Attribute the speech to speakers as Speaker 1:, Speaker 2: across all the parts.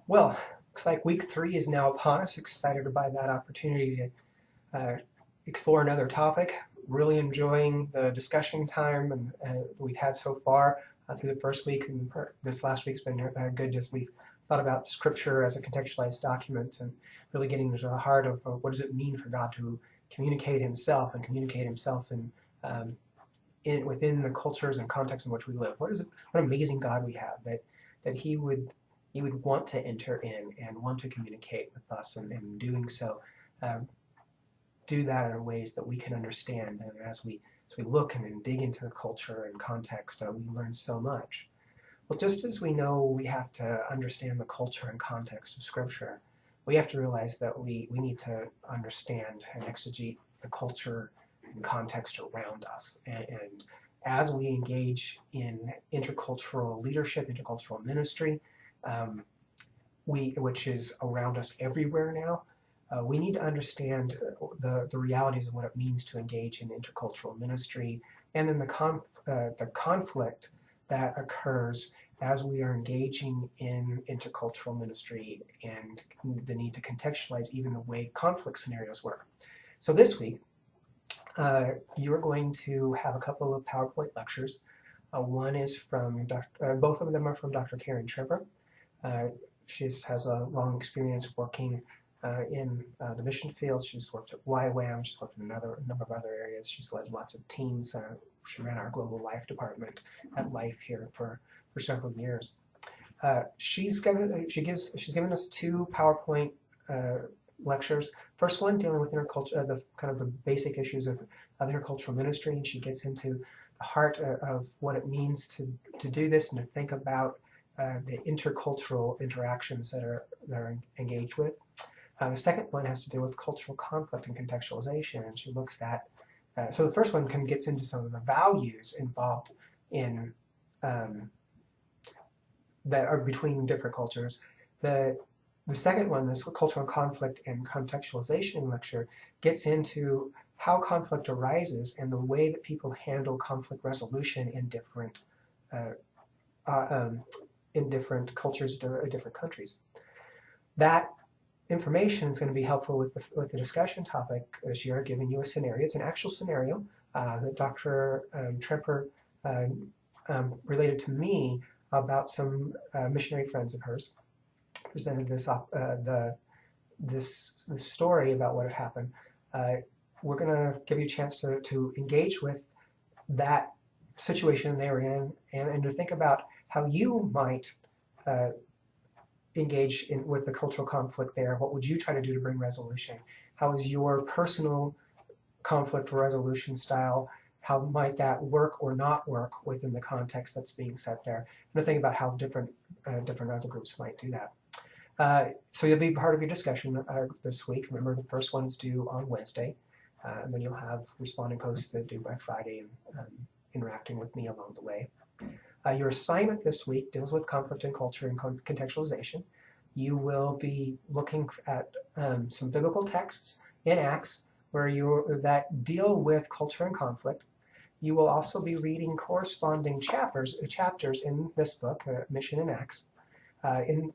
Speaker 1: Well, looks like week 3 is now upon us. Excited by that opportunity to explore another topic. Really enjoying the discussion time and we've had so far through the first week, and this last week's been good as we've thought about Scripture as a contextualized document and really getting to the heart of what does it mean for God to communicate Himself and communicate Himself um, within the cultures and contexts in which we live. What an amazing God we have that He would want to enter in and want to communicate with us, and in doing so, um, do that in ways that we can understand. And as we look and dig into the culture and context, we learn so much. Well, just as we know we have to understand the culture and context of Scripture, we have to realize that we need to understand and exegete the culture and context around us. And as we engage in intercultural leadership, intercultural ministry, um, which is around us everywhere now, we need to understand the realities of what it means to engage in intercultural ministry, and then the conflict that occurs as we are engaging in intercultural ministry, and the need to contextualize even the way conflict scenarios work. So this week, you are going to have a couple of PowerPoint lectures. One is from both of them are from Dr. Karen Trevor. She has a long experience working in the mission field. She's worked at YWAM, she's worked in a number of other areas. She's led lots of teams. She ran our global life department at Life here for several years. She's given us 2 PowerPoint lectures. First one dealing with interculture, the kind of the basic issues of intercultural ministry, and she gets into the heart of what it means to do this and to think about the intercultural interactions that are engaged with. The second one has to do with cultural conflict and contextualization, and she looks at, so the first one gets into some of the values involved in that are between different cultures. The second one, this cultural conflict and contextualization lecture, gets into how conflict arises and the way that people handle conflict resolution in different cultures, different countries. That information is going to be helpful with the discussion topic this year, giving you a scenario. It's an actual scenario that Dr. Tremper related to me about some missionary friends of hers. Presented this story about what had happened. We're going to give you a chance to engage with that situation they were in, and to think about how you might engage with the cultural conflict there. What would you try to do to bring resolution? How is your personal conflict resolution style? How might that work or not work within the context that's being set there? And to think about how different other groups might do that. So you'll be part of your discussion this week. Remember, the first one's due on Wednesday, and then you'll have responding posts that are due by Friday, and interacting with me along the way. Your assignment this week deals with conflict and culture and contextualization. You will be looking at some biblical texts in Acts that deal with culture and conflict. You will also be reading corresponding chapters in this book, Mission in Acts.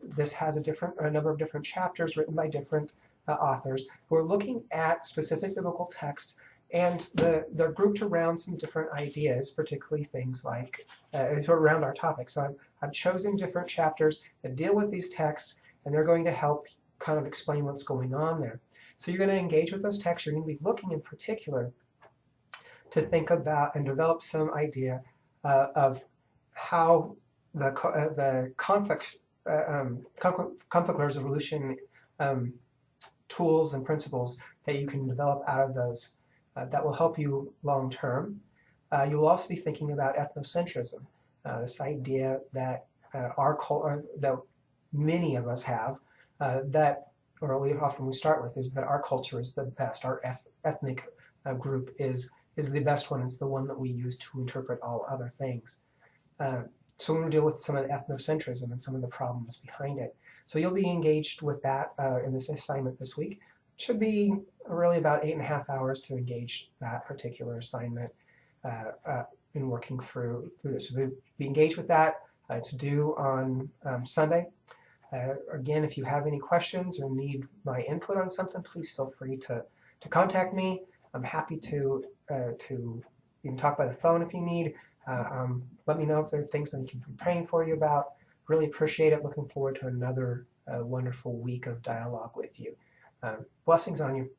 Speaker 1: This has a number of different chapters written by different authors who are looking at specific biblical texts, and they're grouped around some different ideas, particularly things like sort of around our topic. So I've chosen different chapters that deal with these texts, and they're going to help kind of explain what's going on there. So you're going to engage with those texts. You're going to be looking in particular to think about and develop some idea of how the conflict resolution tools and principles that you can develop out of those that will help you long term. You will also be thinking about ethnocentrism, this idea that that many of us have, often we start with, is that our culture is the best. Our ethnic group is the best one. It's the one that we use to interpret all other things. So we're going to deal with some of the ethnocentrism and some of the problems behind it. So you'll be engaged with that in this assignment this week. It should be really about 8.5 hours to engage that particular assignment in working through this. So be engaged with that. It's due on Sunday. Again, if you have any questions or need my input on something, please feel free to contact me. I'm happy to you can talk by the phone if you need. Let me know if there are things that I can be praying for you about. Really appreciate it. Looking forward to another wonderful week of dialogue with you. Blessings on you.